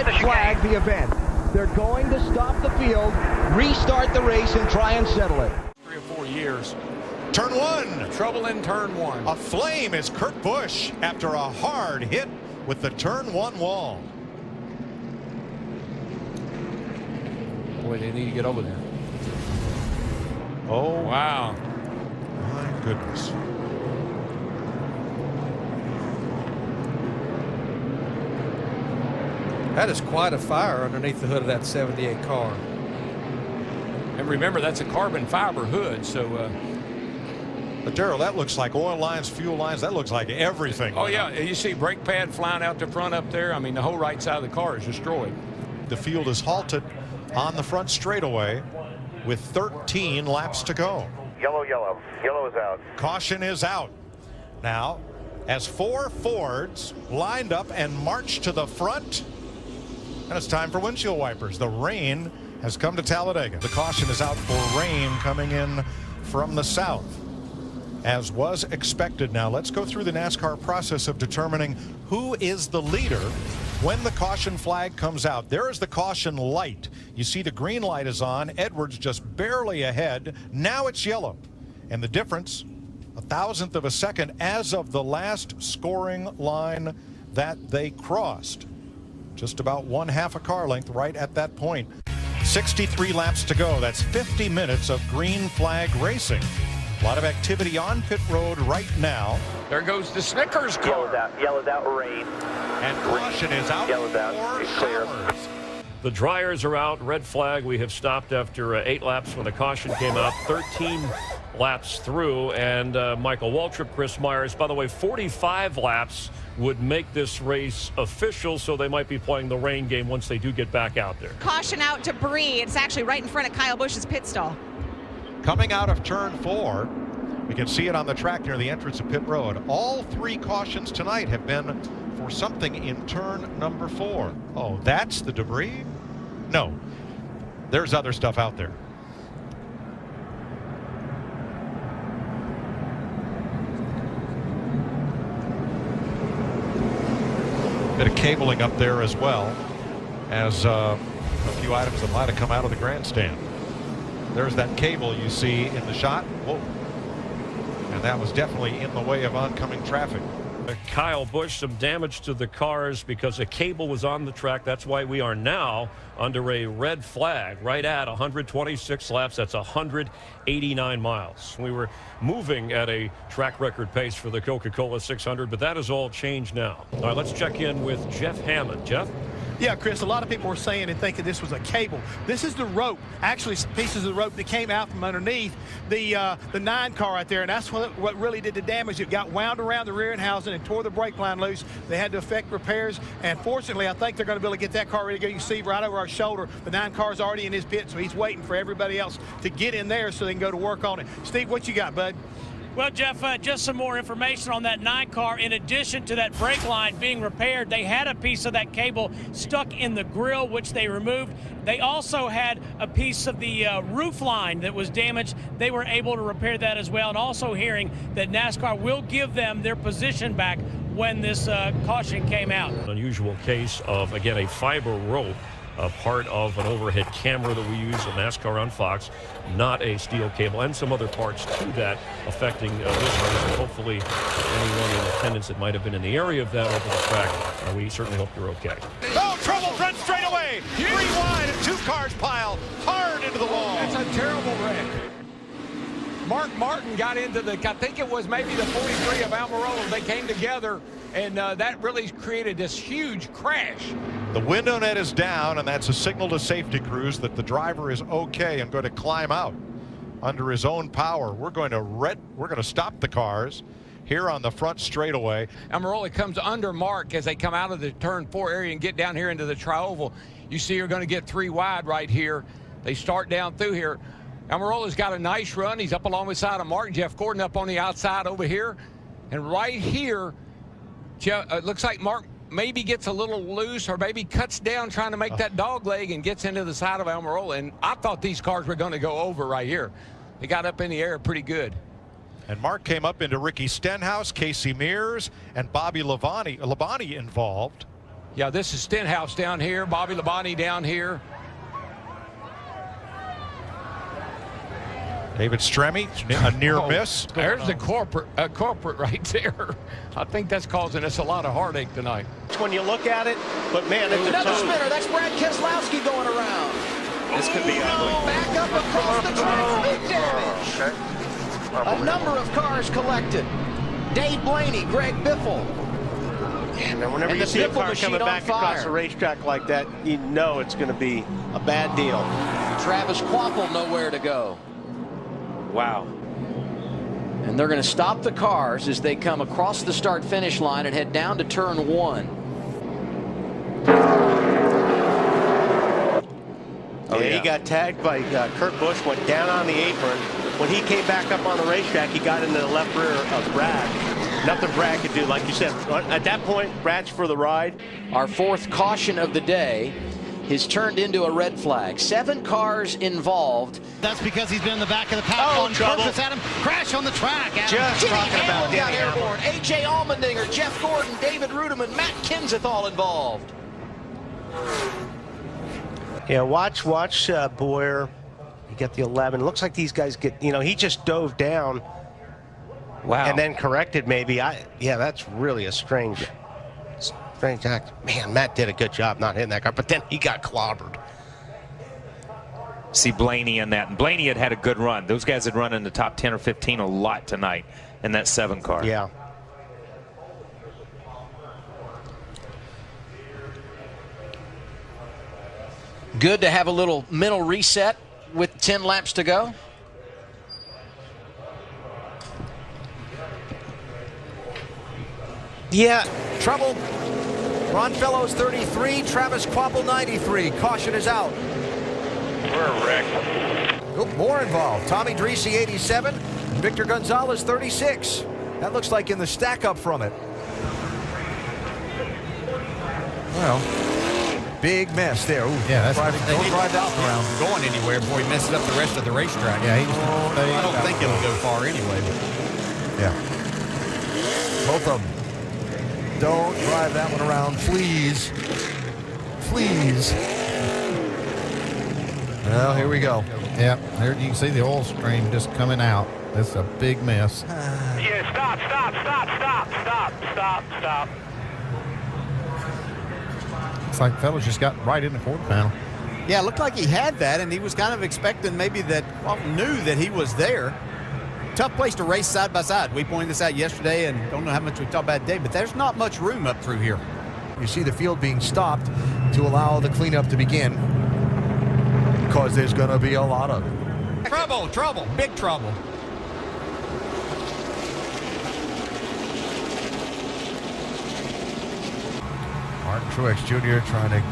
red flag the event. They're going to stop the field, restart the race, and try and settle it. 3 or 4 years. Turn one. Trouble in turn one. Aflame is Kurt Busch after a hard hit with the turn one wall. Boy, they need to get over there. Oh, Wow. my goodness. That is quite a fire underneath the hood of that 78 car. And remember, that's a carbon fiber hood, so But Darrell, that looks like oil lines, fuel lines. That looks like everything. oh yeah, you see brake pad flying out the front up there. I mean, the whole right side of the car is destroyed. The field is halted on the front straightaway with 13 laps to go. Yellow, yellow. Yellow is out. Caution is out. Now, as 4 Fords lined up and march to the front, and it's time for windshield wipers. The rain has come to Talladega. The caution is out for rain coming in from the south, as was expected. Now let's go through the NASCAR process of determining who is the leader when the caution flag comes out. There is the caution light. You see the green light is on. Edwards just barely ahead. Now it's yellow. And the difference, 1,000th of a second as of the last scoring line that they crossed. Just about 1/2 a car length right at that point. 63 laps to go. That's 50 minutes of green flag racing. A lot of activity on pit road right now. There goes the Snickers Yellow's car. out. Yellow's out. Rain. And caution is out Yellow's out. for It's clear. showers. The dryers are out. Red flag. We have stopped after 8 laps when the caution came out. 13 laps through. And Michael Waltrip, Chris Myers. By the way, 45 laps would make this race official, so they might be playing the rain game once they do get back out there. Caution out debris. It's actually right in front of Kyle Busch's pit stall. Coming out of turn 4, we can see it on the track near the entrance of pit road. All 3 cautions tonight have been for something in turn number 4. Oh, that's the debris? No, there's other stuff out there. Bit of cabling up there as well as a few items that might have come out of the grandstand. There's that cable you see in the shot. Whoa. And that was definitely in the way of oncoming traffic. Kyle Busch, some damage to the cars because a cable was on the track. That's why we are now under a red flag right at 126 laps. That's 189 miles. We were moving at a track record pace for the Coca-Cola 600, but that has all changed now. All right, let's check in with Jeff Hammond. Jeff? Yeah, Chris, a lot of people were saying and thinking this was a cable. This is the rope, actually pieces of the rope that came out from underneath the 9 car right there, and that's what really did the damage. It got wound around the rear end housing and tore the brake line loose. They had to effect repairs, and fortunately, I think they're going to be able to get that car ready to go. You see right over our shoulder, the 9 car's already in his pit, so he's waiting for everybody else to get in there so they can go to work on it. Steve, what you got, bud? Well, Jeff, just some more information on that 9 car. In addition to that brake line being repaired, they had a piece of that cable stuck in the grill, which they removed. They also had a piece of the roof line that was damaged. They were able to repair that as well. And also hearing that NASCAR will give them their position back when this caution came out. An unusual case of, again, a fiber rope. A part of an overhead camera that we use in NASCAR on Fox, not a steel cable, and some other parts to that affecting this race. And hopefully, anyone in attendance that might have been in the area of that over the track, we certainly hope you're okay. Oh, trouble, front straightaway. 3 wide and 2 cars pile hard into the wall. That's a terrible wreck. Mark Martin got into the, I think it was maybe the 43 of Almirola. They came together, and that really created this huge crash. The window net is down, and that's a signal to safety crews that the driver is okay and going to climb out under his own power. We're going to stop the cars here on the front straightaway. Almirola comes under Mark as they come out of the turn 4 area and get down here into the tri-oval. You see you're going to get 3 wide right here. They start down through here. Almirola's got a nice run. He's up along the side of Mark. Jeff Gordon up on the outside over here. And right here, it looks like Mark maybe gets a little loose or maybe cuts down trying to make that dog leg and gets into the side of Almirola. And I thought these cars were going to go over right here. They got up in the air pretty good. And Mark came up into Ricky Stenhouse, Casey Mears, and Bobby Labonte involved. Yeah, this is Stenhouse down here, Bobby Labonte down here. David Stremme, a near miss. There's the corporate right there. I think that's causing us a lot of heartache tonight. When you look at it, but man, it's another spinner. That's Brad Keselowski going around. This could be ugly. Back up across the track. Big damage. A number of cars collected. Dave Blaney, Greg Biffle. Yeah, man, whenever you see a car coming back across a racetrack like that, you know it's going to be a bad deal. Travis Kvapil nowhere to go. Wow. And they're going to stop the cars as they come across the start-finish line and head down to turn 1. Oh, yeah. He got tagged by Kurt Busch, went down on the apron. When he came back up on the racetrack, he got into the left rear of Brad. Nothing Brad could do, like you said. At that point, Brad's for the ride. Our 4th caution of the day has turned into a red flag. 7 cars involved. That's because he's been in the back of the pack on purpose. Adam, crash on the track. Adam. Just talking about Hamlin got airborne. A.J. Allmendinger, Jeff Gordon, David Rudiman, Matt Kenseth all involved. Yeah, watch Boyer. You get the 11. It looks like these guys get, he just dove down. Wow. And then corrected maybe. Yeah, that's really a strange act. Man, Matt did a good job not hitting that car, but then he got clobbered. See Blaney in that. And Blaney had a good run. Those guys had run in the top 10 or 15 a lot tonight in that 7 car. Yeah. Good to have a little mental reset with 10 laps to go. Yeah. Trouble. Ron Fellows 33, Travis Kvapil 93. Caution is out. We're wrecked. Oh, more involved. Tommy Dreese 87, Victor Gonzalez 36. That looks like in the stack up from it. Well, big mess there. Ooh, yeah, don't drive out the round. Going anywhere before he messes up the rest of the racetrack. Yeah, I don't think it'll go far anyway. Yeah. Both of them. Don't drive that one around, please. Please. Well, here we go. Yeah, there you can see the oil stream just coming out. It's a big mess. Yeah, stop. It's like fellas just got right in the quarter panel. Yeah, it looked like he had that, and he was kind of expecting maybe that, knew that he was there. Tough place to race side by side. We pointed this out yesterday, and don't know how much we talked about today, but there's not much room up through here. You see the field being stopped to allow the cleanup to begin because there's going to be a lot of it. Trouble, big trouble. Martin Truex Jr. trying to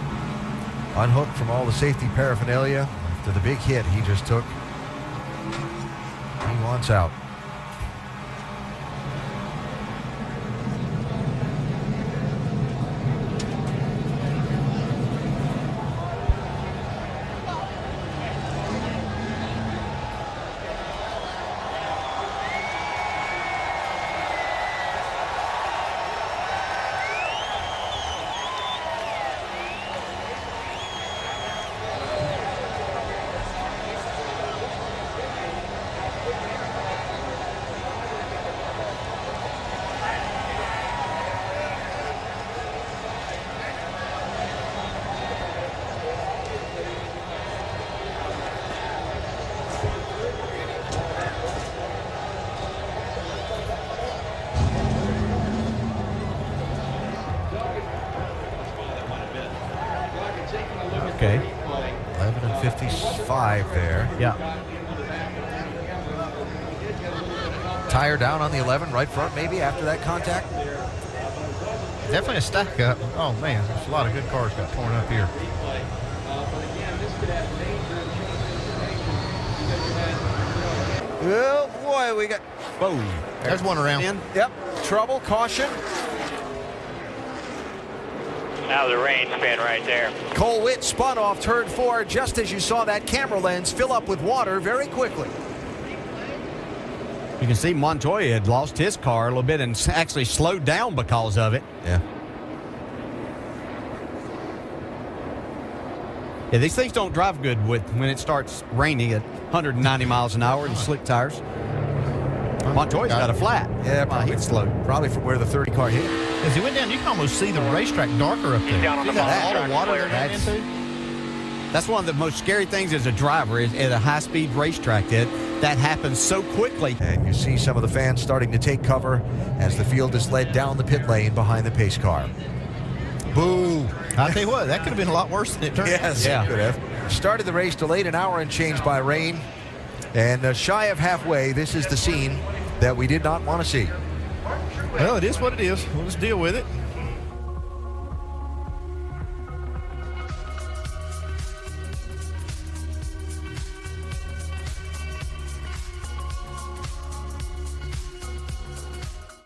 unhook from all the safety paraphernalia after the big hit he just took. He wants out. Okay. 11:55 there. Yeah. Tire down on the 11, right front maybe after that contact. Definitely a stack up. Oh man, there's a lot of good cars got torn up here. Oh boy, we got. Whoa. There's one around. Yep. Trouble, caution. Now the rain spin right there. Cole Whitt spun off turn 4 just as you saw that camera lens fill up with water very quickly. You can see Montoya had lost his car a little bit and actually slowed down because of it. Yeah. Yeah, these things don't drive good when it starts raining at 190 miles an hour and slick tires. Montoya's got a flat. Yeah, probably. He's slow. Probably from where the 30 car hit. As he went down, you can almost see the racetrack darker up there. down on the See that, bottom all the water track, they're going into? That's one of the most scary things as a driver is at a high-speed racetrack that happens so quickly. And you see some of the fans starting to take cover as the field is led down the pit lane behind the pace car. Boo! I tell you what, that could have been a lot worse than it turned out. Yes, it could have. Started the race delayed an hour and change by rain. And shy of halfway, this is the scene that we did not want to see. Well, it is what it is. We'll just deal with it.